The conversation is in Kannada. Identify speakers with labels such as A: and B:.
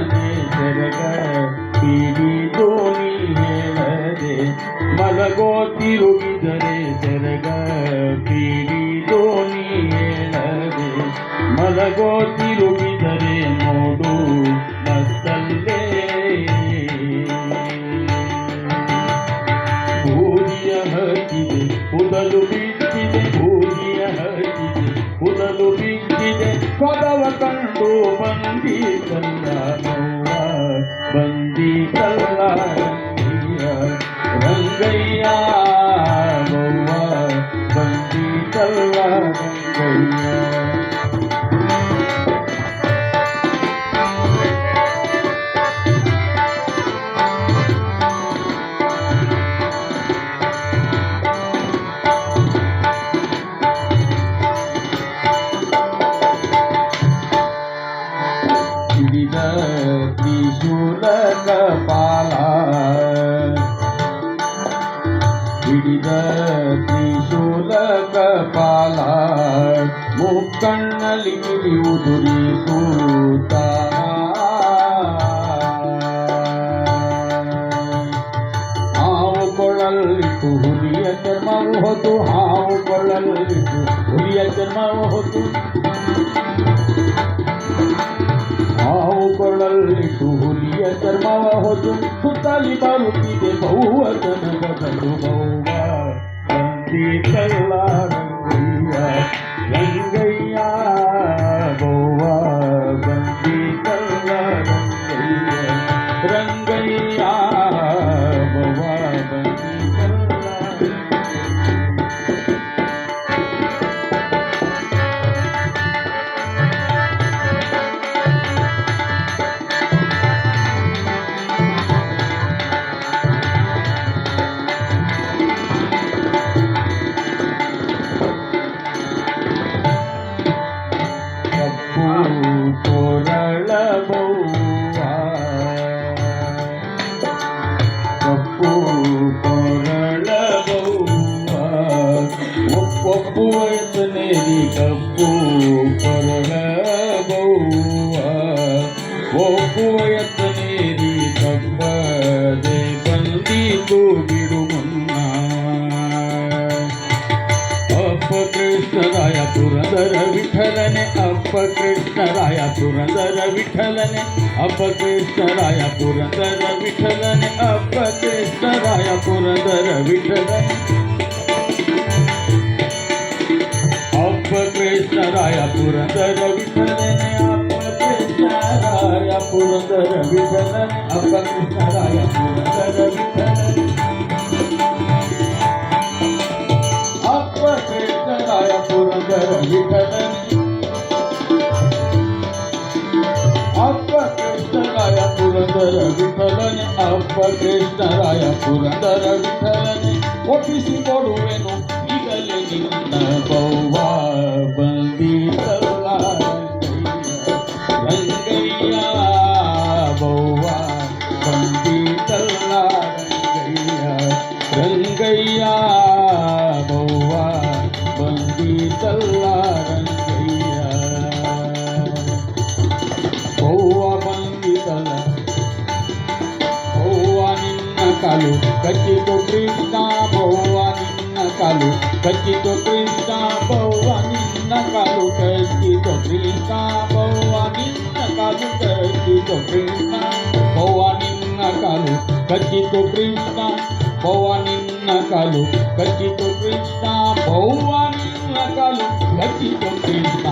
A: ನೆಸರಗ ಪಿಡಿದೋನಿ ಹೇಳದೆ ಮಲಗೋ ತಿರುಗಿದರೆ ಸೆರಗ ಪಿಡಿದೋನಿ ಹೇಳದೆ ಮಲಗೋ ತಿರುಗಿದರೆ ನೋಡು ಮತ್ತಲ್ಲೇ ಬೂದಿಯ ಹಚ್ಚಿದೆ ಕೂದಲು ಬಿಟ್ಟಿದೆ ಬೂದಿಯ ಹಚ್ಚಿದೆ ಕೂದಲು ಬಿಟ್ಟಿದೆ ಪದವ ಕಂಡು ಬಂದೀತಲ್ಲ ನೋವ ಬಂದೀತಲ್ಲ ರಂಗಯ್ಯ ನೋವ ಬಂದೀತಲ್ಲ ರಂಗಯ್ಯ ಹಿಡಿದ ತ್ರಿಶೂಲಕ ಪಾಲ ಹಿಡಿದ ತ್ರಿಶೂಲಕ ಪಾಲ ಮುಕ್ಕಣ್ಣಲ್ಲಿ ಕಿರಿಯುದುರಿ ಸೂತ ಹಾವು ಕೊಳ್ಳಲಿಟ್ಟು ಹುಲಿಯ ಚರ್ಮವು ಹೊತ್ತು ಹಾವು ಕೊಳ್ಳಲಿಟ್ಟು ಹುಲಿಯ ಚರ್ಮವು ಹೊತ್ತು ಹಾವು ಕೊಳ್ಳಲಿಟ್ಟು ಹುಲಿಯ ಚರ್ಮವ ಹೊತ್ತು ಸುತ್ತಲಿ ಬರುತ್ತಿದೆ ಬಹುವಚನ ಬದಲು ಬಹುವ ಬಂದೀತಲ್ಲ ರಂಗಯ್ಯ ರಂಗಯ್ಯ ಬಹುವ ಬಂದೀತಲ್ಲ ರಂಗಯ್ಯ ರಂಗಯ್ಯ ಬಹುವ ಬಂದೀತಲ್ಲ ಕೊರಳ ಬೌವ ಕಪ್ಪು ಕೊರಳ ಬೌವ ಒಪ್ಪು ವಯಸ್ಸನೇರಿ ಕಪ್ಪು ಕೊರಳ ಬೌವ ಒಪ್ಪು ವಯಸ್ಸನೇರಿ ಕಪ್ಪದೆ ಬಂದಿತು ಬಿಡು ಮುನ್ನ ಅಪ್ಪ ಕೃಷ್ಣರಾಯ ಪುರಂದರ ವಿಠಲನೆ ಅಪ್ಪ ಕೃಷ್ಣರಾಯ ಪುರಂದರ ವಿಠಲನೆ ಅಪ್ಪ ಕೃಷ್ಣರಾಯ ಪುರಂದರ ವಿಠಲನೆ ಅಪ್ಪ ಕೃಷ್ಣರಾಯ ಪುರಂದರ ವಿಠಲನೆ ಅಪ್ಪ ಕೃಷ್ಣರಾಯ ಪುರಂದರ ವಿಠಲನೆ ಅಪ್ಪ ಕೃಷ್ಣರಾಯ ಪುರಂದರ ವಿಠಲನೆ ಅಪ್ಪ ಕೃಷ್ಣರಾಯ ಪುರಂದರ ವಿಠಲನೆ ಅಪ್ಪ ಕೃಷ್ಣರಾಯ ಪುರಂದರ ವಿಠಲನೆ ಅಪ್ಪ ಕೃಷ್ಣರಾಯ ಪುರಂದರ ವಿಠಲನೆ ಅಪ್ಪ ಕೃಷ್ಣರಾಯ ಪುರಂದರ ವಿಠಲನೆ ಒಪ್ಪಿಸಿ ಕೊಡುವೆನು ಈಗಲೇ ನಿನ್ನ ಬೌವ ಬಂದೀತಲ್ಲ ರಂಗಯ್ಯ ಬೌವ ಬಂದೀತಲ್ಲ ರಂಗಯ್ಯ ರಂಗಯ್ಯ ಬೌವ ಬಂದೀತಲ್ಲ ರಂಗಯ್ಯ ಬೌವ ಬಂದಿತಲ್ಲ ಬೌವ ನಿನ್ನ ಕಾಲು ಕಚ್ಚಿತು ಕೃಷ್ಣ ಬೌವ ನಿನ್ನ ಕಾಲು ಕಚ್ಚಿತು ಕೃಷ್ಣ ಬೌವ ನಿನ್ನ ಕಾಲು ಕಚ್ಚಿತು ಕೃಷ್ಣ ಬೌವ ನಿನ್ನ ಕಾಲು ಕಚ್ಚಿತು ಕೃಷ್ಣ ಬೌವ ನಿನ್ನ ಕಾಲು ಕಚ್ಚಿತು ಕೃಷ್ಣ ಬೌವ ನಿನ್ನ ಕಾಲು ಕಚ್ಚಿತು ಕೃಷ್ಣ ಬೌವ ನಿನ್ನ ಕಾಲು ಕಚ್ಚಿತು ಕೃಷ್ಣ